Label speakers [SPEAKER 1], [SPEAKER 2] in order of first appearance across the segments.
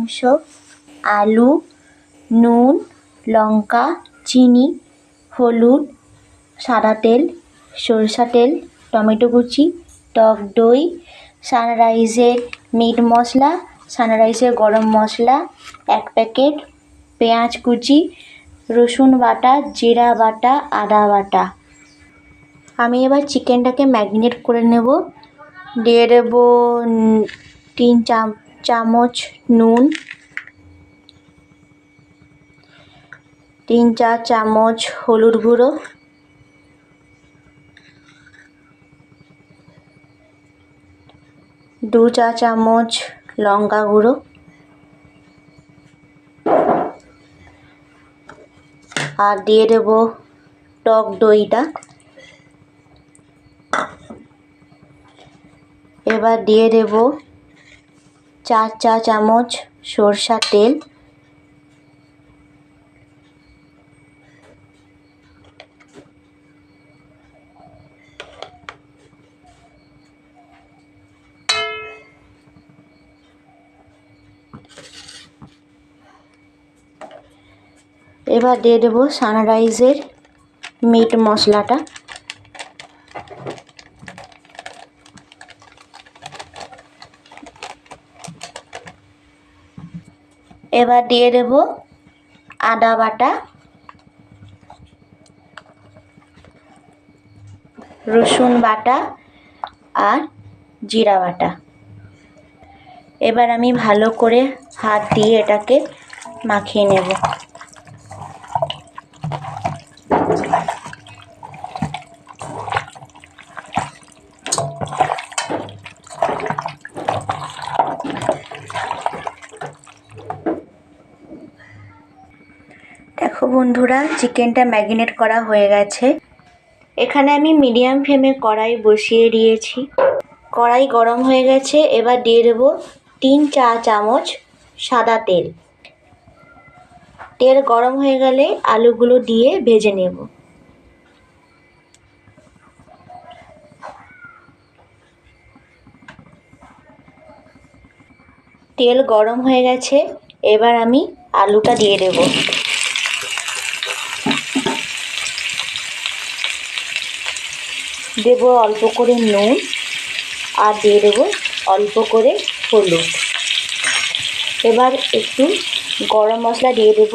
[SPEAKER 1] মাংস, আলু, নুন, লঙ্কা, চিনি, হলুদ, সাদা তেল, সরষা তেল, টমেটো কুচি, টক দই, সানরাইজের মিট মশলা, সানরাইজের গরম মশলা 1 প্যাকেট, পেঁয়াজ কুচি, রসুন বাটা, জিরা বাটা, আদা বাটা। আমি এবার চিকেনটাকে ম্যারিনেট করে নেব। দিয়ে দেব 3 চামচ নুন, 3-4 চামচ হলুদ গুঁড়ো, 2 চা চামচ লঙ্কা গুঁড়ো, আর দিয়ে দেব টক দইটা। এবার দিয়ে দেব 4 চা চামচ সরষার তেল, এবার দিয়ে দেব সানরাইজের মিট মশলাটা। এবার দিয়ে দেব আদা বাটা, রসুন বাটা আর জিরা বাটা। এবার আমি ভালো করে হাত দিয়ে এটাকে মাখিয়ে নেব। দেখো বন্ধুরা, চিকেনটা ম্যারিনেট করা হয়ে গেছে। এখানে আমি মিডিয়াম ফ্লেমে কড়াই বসিয়ে দিয়েছি। কড়াই গরম হয়ে গেছে। এবার দিয়ে দেব 3 চা চামচ সাদা তেল। তেল গরম হয়ে গেলে আলুগুলো দিয়ে ভেজে নেব। তেল গরম হয়ে গেছে। এবার আমি আলুটা দিয়ে দেব। দেব অল্প করে নুন আর দিয়ে দেব অল্প করে হলুদ। এবার একটু গরম মশলা দিয়ে দেব।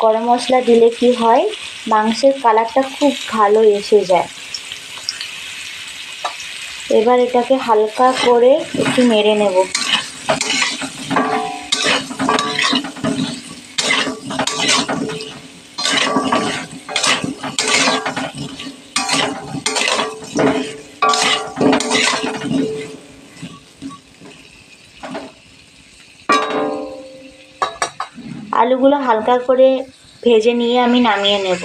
[SPEAKER 1] গরম মশলা দিলে কি হয়, মাংসের কালারটা খুব ভালো এসে যায়। এবার এটাকে হালকা করে একটু নেড়ে নেব। আলুগুলো হালকা করে ভেজে নিয়ে আমি নামিয়ে নেব।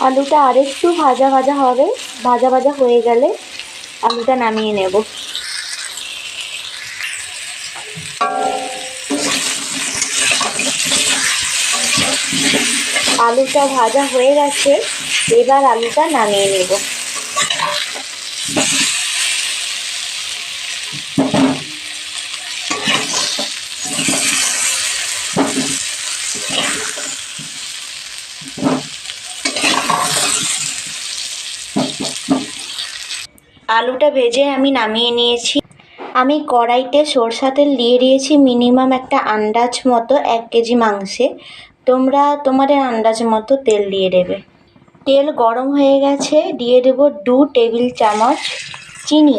[SPEAKER 1] আলুটা আরেকটু ভাজা ভাজা হবে। ভাজা ভাজা হয়ে গেলে আলুটা নামিয়ে নেব। আলুটা ভাজা হয়ে গেছে। এবার আলুটা নামিয়ে নেব। আলুটা ভেজে আমি নামিয়ে নিয়েছি। আমি কড়াইতে সরষা তেল দিয়ে দিয়েছি মিনিমাম একটা আন্দাজ মতো 1 কেজি মাংসে। তোমরা তোমাদের আন্দাজ মতো তেল দিয়ে দেবে। তেল গরম হয়ে গেছে। দিয়ে দেব 2 টেবিল চামচ চিনি।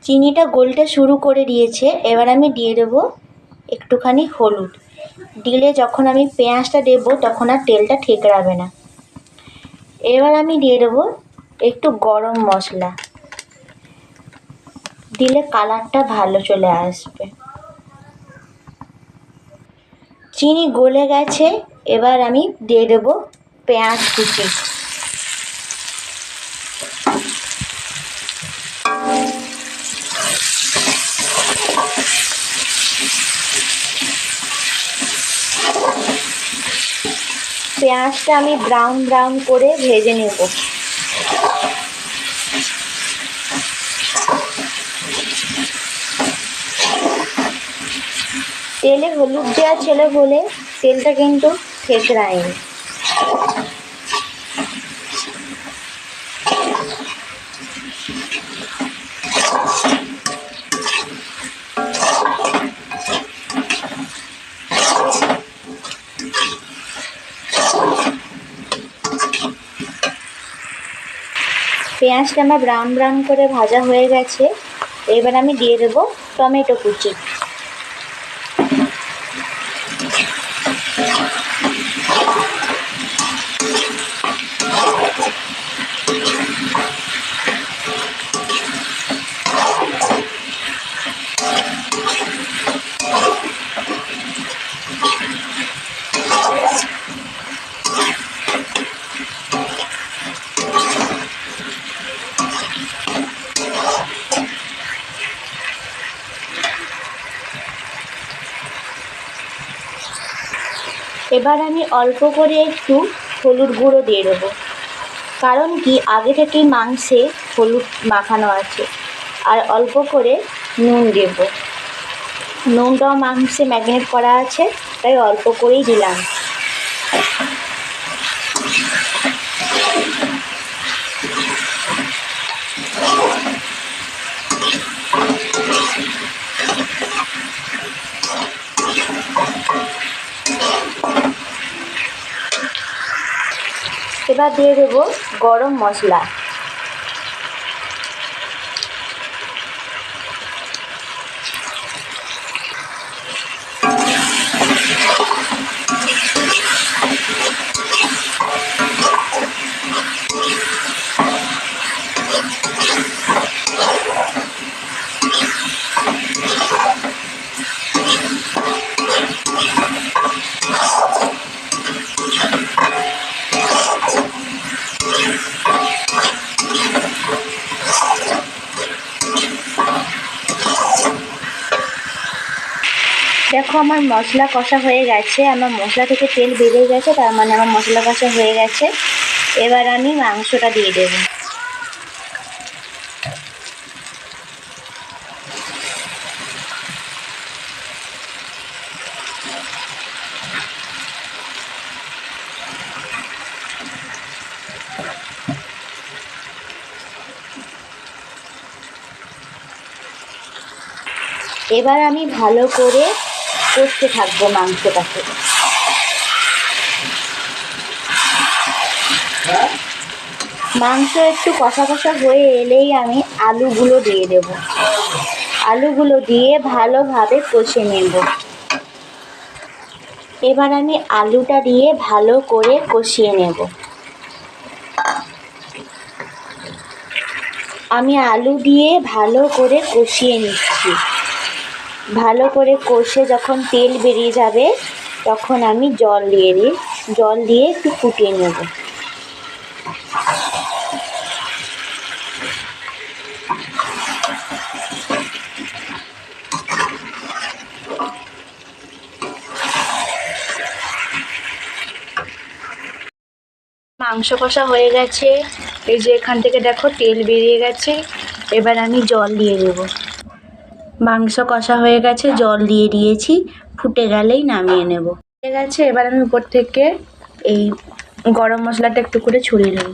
[SPEAKER 1] চিনিটা গলতে শুরু করে দিয়েছে। এবার আমি দিয়ে দেব একটুখানি হলুদ দিলে যখন আমি পেঁয়াজটা দেবো তখন আর তেলটা ঠেকরাবে না। এবার আমি দিয়ে দেবো একটু গরম মশলা, দিলে কালারটা ভালো চলে আসবে। চিনি গলে গেছে, এবার আমি দিয়ে দেবো পেঁয়াজ কুচি। পেঁয়াজটা আমি ব্রাউন ব্রাউন করে ভেজে নেব। তেলে হলুদ দেওয়া ছিল বলে তেলটা কিন্তু থেতরায়নি। পেঁয়াজটা আমার ব্রাউন ব্রাউন করে ভাজা হয়ে গেছে। এবার আমি দিয়ে দেবো টমেটো কুচি। এবার আমি অল্প করে একটু হলুদ গুঁড়ো দিয়ে দেবো, কারণ কি আগে থেকেই মাংসে হলুদ মাখানো আছে। আর অল্প করে নুন দেব, নুনটাও মাংসে ম্যারিনেট করা আছে, তাই অল্প করেই দিলাম। এবার দিয়ে দেবো গরম মশলা। দেখো আমার মশলা কষা হয়ে গেছে, আমার মশলা থেকে তেল বেরিয়ে গেছে, তার মানে আমার মশলা কষা হয়ে গেছে। এবার আমি মাংসটা দিয়ে দেবো। এবার আমি ভালো করে কষতে থাকবো মাংসটাকে। মাংস একটু কষা কষা হয়ে এলেই আমি আলুগুলো দিয়ে দেব। আলুগুলো দিয়ে ভালোভাবে কষে নেব। এবার আমি আলুটা দিয়ে ভালো করে কষিয়ে নেব। আমি আলু দিয়ে ভালো করে কষিয়ে নিচ্ছি। ভালো করে কষে যখন তেল বেরিয়ে যাবে তখন আমি জল দিয়ে একটু ফুটিয়ে নেব। মাংস কষা হয়ে গেছে, এই যে এখান থেকে দেখো তেল বেরিয়ে গেছে। এবার আমি জল দিয়ে দেব। মাংস কষা হয়ে গেছে, জল দিয়ে দিয়েছি, ফুটে গেলেই নামিয়ে নেব। হয়ে গেছে, এবার আমি উপর থেকে এই গরম মশলাটা একটু করে ছড়িয়ে দেবো।